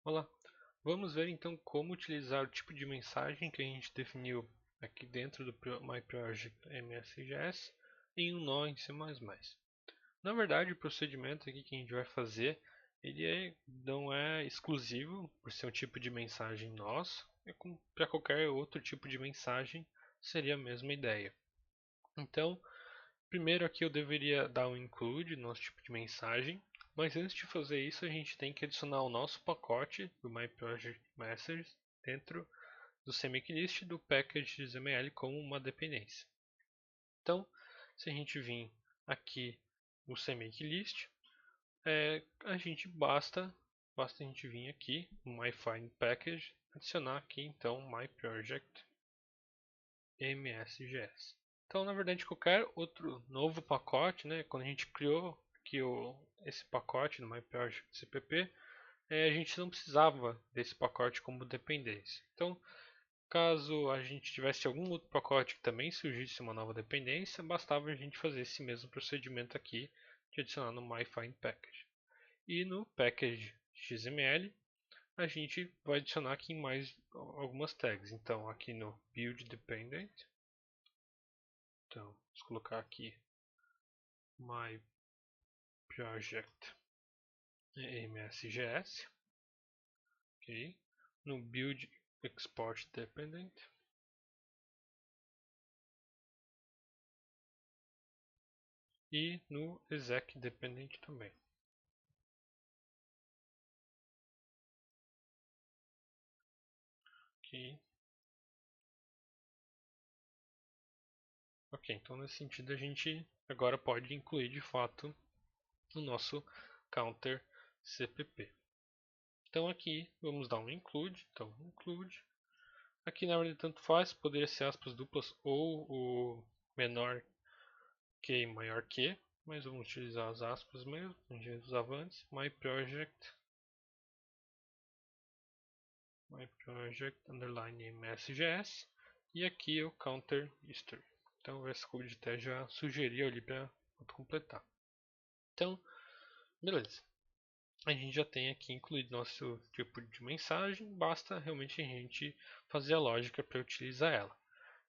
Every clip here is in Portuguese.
Olá, vamos ver então como utilizar o tipo de mensagem que a gente definiu aqui dentro do MyProject MSJS em um nó em C++. Na verdade, o procedimento aqui que a gente vai fazer, não é exclusivo por ser um tipo de mensagem nosso, para qualquer outro tipo de mensagem seria a mesma ideia. Então, primeiro aqui eu deveria dar um include no nosso tipo de mensagem, mas antes de fazer isso a gente tem que adicionar o nosso pacote do MyProjectMasters dentro do CMake-list do package XML como uma dependência. Então, se a gente vir aqui no CMake-list, a gente basta a gente vir aqui no MyFindPackage, adicionar aqui então MyProject.msjs. Então, na verdade, qualquer outro novo pacote, né, quando a gente criou aqui esse pacote no MyProject CPP, a gente não precisava desse pacote como dependência. Então, caso a gente tivesse algum outro pacote que também surgisse uma nova dependência, bastava a gente fazer esse mesmo procedimento aqui de adicionar no MyFindPackage. E no package XML, a gente vai adicionar aqui mais algumas tags. Então, aqui no build dependent, então, vamos colocar aqui my project msjs, ok? No build export dependent e no exec dependent também. Ok, ok, então nesse sentido a gente agora pode incluir de fato no nosso counter CPP. Então aqui vamos dar um include, então include. Aqui na verdade tanto faz, poderia ser aspas duplas ou o menor que e maior que, mas vamos utilizar as aspas mesmo, a gente usava antes, my project underline msjs e aqui o counter history. Então esse code até já sugeriu ali para completar. Então, beleza. A gente já tem aqui incluído nosso tipo de mensagem, basta realmente a gente fazer a lógica para utilizar ela.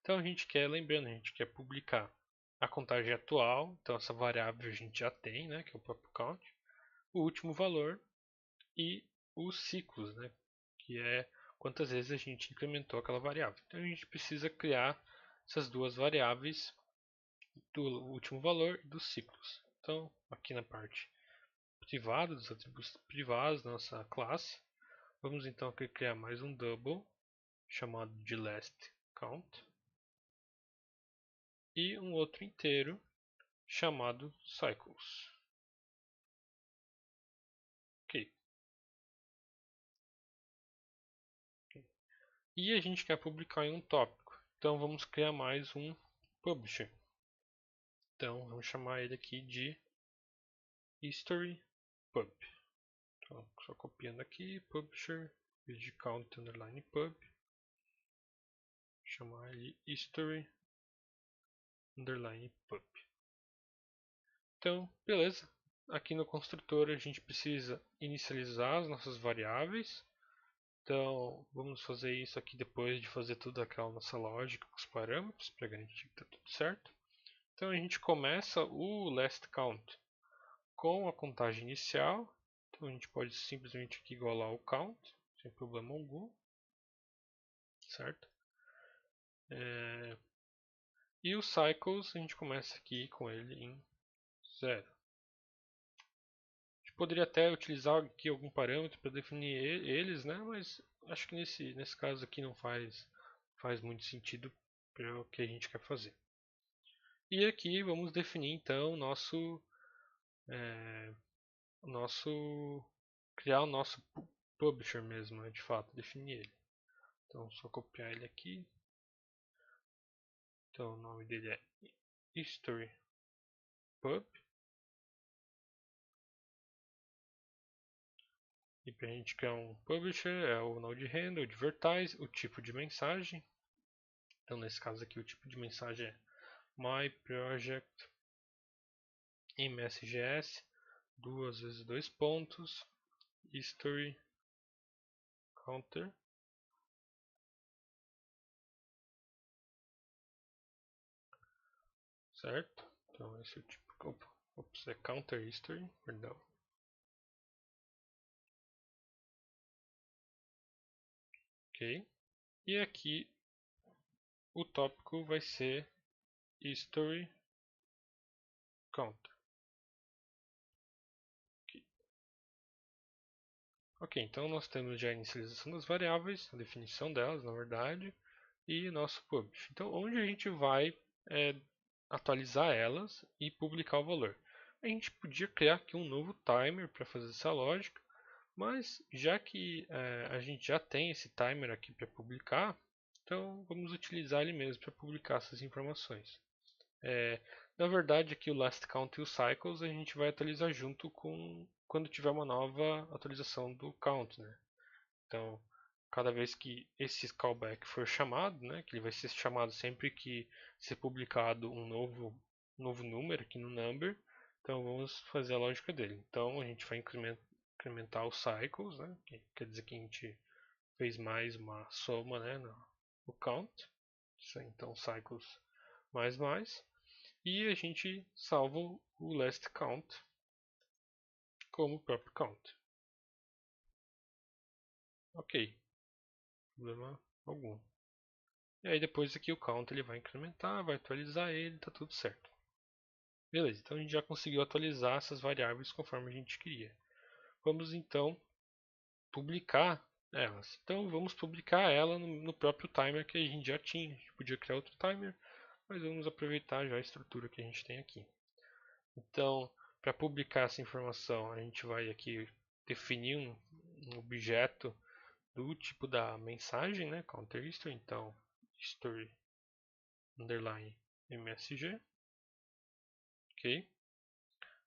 Então a gente quer, lembrando, a gente quer publicar a contagem atual, então essa variável a gente já tem, né, que é o próprio count, o último valor e os ciclos, né, que é quantas vezes a gente incrementou aquela variável. Então a gente precisa criar essas duas variáveis do último valor e dos ciclos. Então aqui na parte privada, dos atributos privados da nossa classe, vamos então aqui criar mais um double chamado de last count e um outro inteiro chamado cycles. Ok. E a gente quer publicar em um tópico. Então vamos criar mais um publisher. Então vamos chamar ele aqui de history pub. Então, só copiando aqui, publisher, de count underline pub. Chamar ele history underline pub. Então, beleza. Aqui no construtor a gente precisa inicializar as nossas variáveis. Então, vamos fazer isso aqui depois de fazer toda aquela nossa lógica com os parâmetros para garantir que está tudo certo. Então, a gente começa o last count com a contagem inicial. Então, a gente pode simplesmente aqui igualar o count, sem problema algum, certo? E os cycles a gente começa aqui com ele em 0. A gente poderia até utilizar aqui algum parâmetro para definir eles, né? Mas acho que nesse caso aqui não faz muito sentido para o que a gente quer fazer. E aqui vamos definir então é, criar o nosso publisher mesmo, né, de fato, definir ele. Então só copiar ele aqui. Então o nome dele é history pub. E para a gente criar um publisher é o node handle, advertise, o tipo de mensagem. Então nesse caso aqui o tipo de mensagem é my project msjs, duas vezes dois pontos, history counter, certo? Então esse é o tipo, ops, é counter history, perdão. Ok. E aqui o tópico vai ser history counter. Ok, então nós temos já a inicialização das variáveis, a definição delas, na verdade, e nosso publish. Então, onde a gente vai atualizar elas e publicar o valor? A gente podia criar aqui um novo timer para fazer essa lógica, mas já que a gente já tem esse timer aqui para publicar, então vamos utilizar ele mesmo para publicar essas informações. Na verdade, aqui o last count e o cycles a gente vai atualizar junto com quando tiver uma nova atualização do count, né? Então, cada vez que esse callback for chamado, né, que ele vai ser chamado sempre que ser publicado um novo número aqui no number, então vamos fazer a lógica dele. Então a gente vai incrementar os cycles, né, que quer dizer que a gente fez mais uma soma, né, no count. Então cycles mais. E a gente salva o last count como próprio count. Ok, problema algum. E aí depois aqui o count ele vai incrementar, vai atualizar ele, tá tudo certo. Beleza, então a gente já conseguiu atualizar essas variáveis conforme a gente queria. Vamos então publicar elas. Então vamos publicar ela no próprio timer que a gente já tinha. A gente podia criar outro timer, mas vamos aproveitar já a estrutura que a gente tem aqui. Então, para publicar essa informação, a gente vai aqui definir um objeto do tipo da mensagem, né? Counter history, então history underline msg, ok?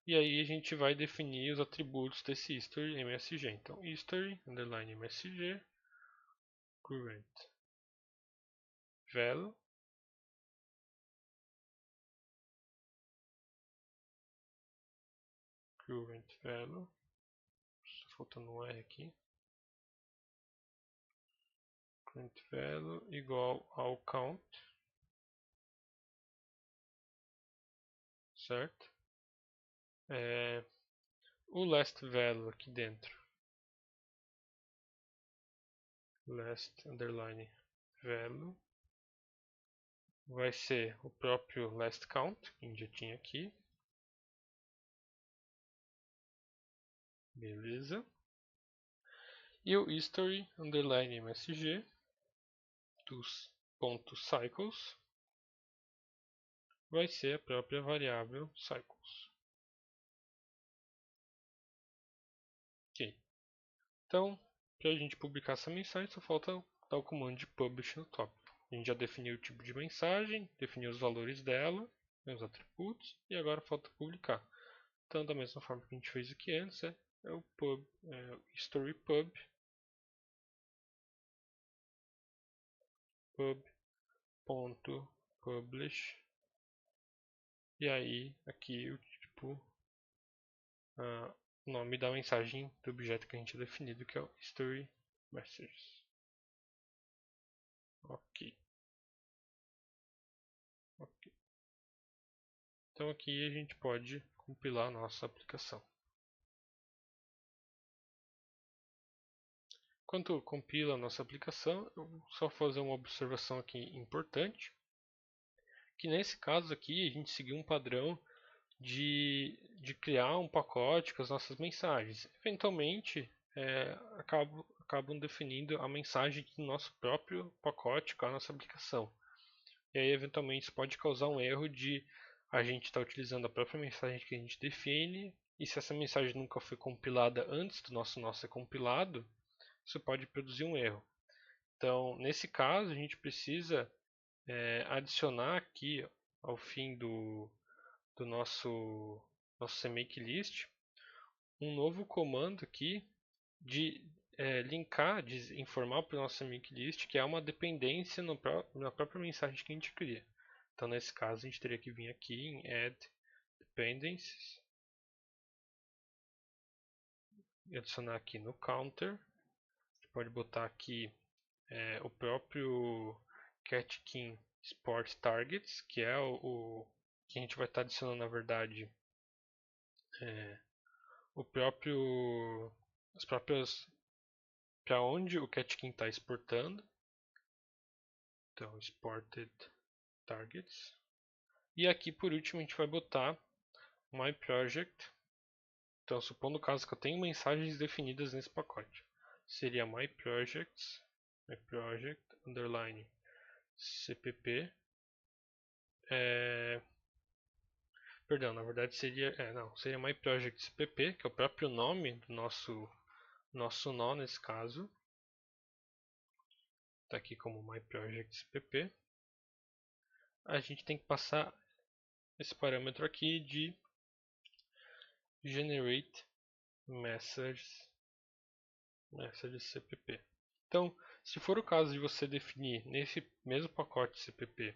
E aí a gente vai definir os atributos desse history msg. Então history underline msg current value, está faltando um R aqui, current value igual ao count, certo? O last value aqui dentro, last underline value, vai ser o próprio last count, que a gente já tinha aqui. Beleza. E o history underline msg dos pontos cycles vai ser a própria variável cycles. Ok. Então, para a gente publicar essa mensagem, só falta dar o comando de publish no tópico. A gente já definiu o tipo de mensagem, definiu os valores dela, os atributos, e agora falta publicar. Então, da mesma forma que a gente fez aqui antes, é o history pub.publish, e aí aqui o tipo, o nome da mensagem do objeto que a gente definido, que é o history messages. Ok. Então aqui a gente pode compilar a nossa aplicação. Enquanto compila a nossa aplicação, eu vou só fazer uma observação aqui importante, que nesse caso aqui a gente seguiu um padrão de criar um pacote com as nossas mensagens. Eventualmente, acabam definindo a mensagem do nosso próprio pacote com a nossa aplicação. E aí, eventualmente, isso pode causar um erro de a gente estar utilizando a própria mensagem que a gente define, e se essa mensagem nunca foi compilada antes do nosso nó ser compilado, isso pode produzir um erro. Então, nesse caso, a gente precisa adicionar aqui ao fim do nosso CMake list um novo comando aqui de linkar, de informar para o nosso CMake list que é uma dependência na própria mensagem que a gente cria. Então, nesse caso, a gente teria que vir aqui em Add Dependencies e adicionar aqui no counter pode botar aqui o próprio Catkin Sport Targets, que é o que a gente vai estar adicionando, na verdade, o próprio as próprias para onde o Catkin está exportando. Então, exported targets. E aqui por último a gente vai botar my project. Então, supondo o caso que eu tenho mensagens definidas nesse pacote, seria my project underline cpp. Perdão, na verdade seria seria my project cpp, que é o próprio nome do nosso nó nesse caso. Está aqui como my project cpp. A gente tem que passar esse parâmetro aqui de generate messages cpp. Então, se for o caso de você definir nesse mesmo pacote cpp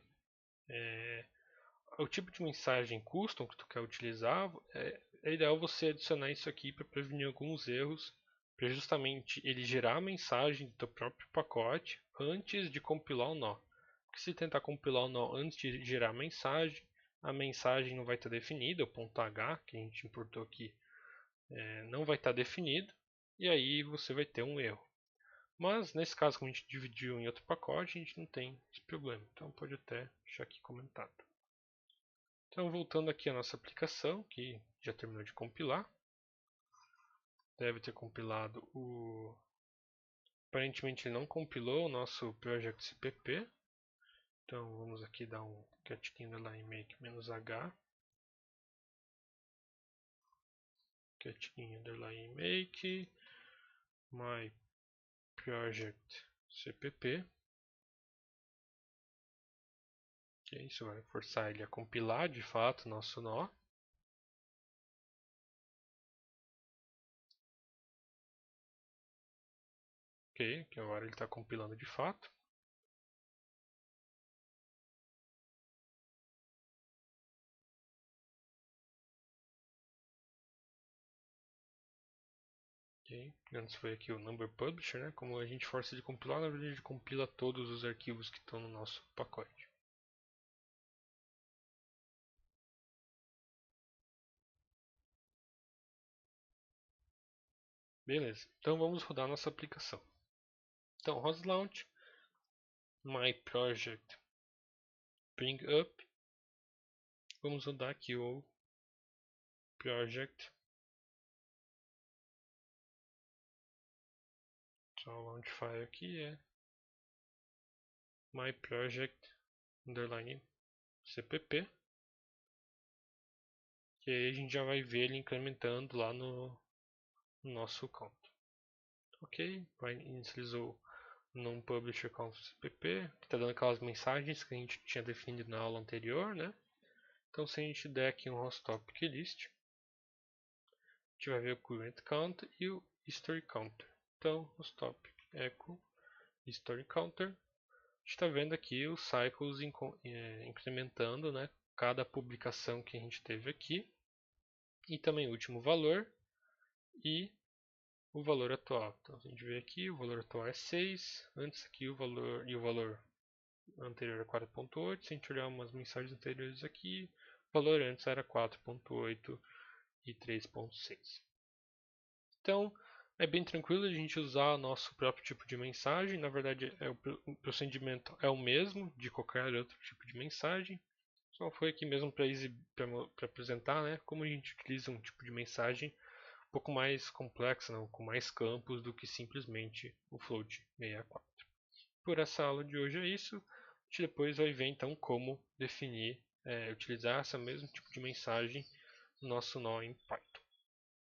o tipo de mensagem custom que tu quer utilizar, é ideal você adicionar isso aqui para prevenir alguns erros, para justamente ele gerar a mensagem do teu próprio pacote antes de compilar o nó. Porque se tentar compilar o nó antes de gerar a mensagem não vai estar definida, o ponto H que a gente importou aqui não vai estar definido, e aí você vai ter um erro. Mas nesse caso, como a gente dividiu em outro pacote, a gente não tem esse problema. Então pode até deixar aqui comentado. Então voltando aqui à nossa aplicação, que já terminou de compilar. Deve ter compilado o... Aparentemente ele não compilou o nosso project cpp. Então vamos aqui dar um catkin underline make -h. Catkin underline make my project cpp. Okay, isso vai forçar ele a compilar de fato o nosso nó. Ok, que agora ele está compilando de fato. Okay. Antes foi aqui o number publisher, né? Como a gente força de compilar, na verdade ele compila todos os arquivos que estão no nosso pacote. Beleza, então vamos rodar nossa aplicação. Então, ROS Launch, My Project Bring Up. Vamos rodar aqui o Project. Então, o launch file aqui é My Project underline cpp. E aí a gente já vai ver ele incrementando lá no nosso count. Ok, vai inicializou num publisher count cpp, que está dando aquelas mensagens que a gente tinha definido na aula anterior, né? Então se a gente der aqui um host topic list, a gente vai ver o current count e o history counter. Então host topic echo history counter. A gente está vendo aqui os cycles incrementando, né? Cada publicação que a gente teve aqui. E também o último valor e o valor atual. Então a gente vê aqui, o valor atual é 6, antes aqui o valor anterior é 4.8, se a gente olhar umas mensagens anteriores aqui, o valor antes era 4.8 e 3.6. Então é bem tranquilo a gente usar o nosso próprio tipo de mensagem, na verdade o procedimento é o mesmo de qualquer outro tipo de mensagem, só foi aqui mesmo para apresentar, né, como a gente utiliza um tipo de mensagem um pouco mais complexa, não, com mais campos do que simplesmente o float 64. Por essa aula de hoje é isso. A gente depois vai ver então como definir, utilizar esse mesmo tipo de mensagem no nosso nó em Python.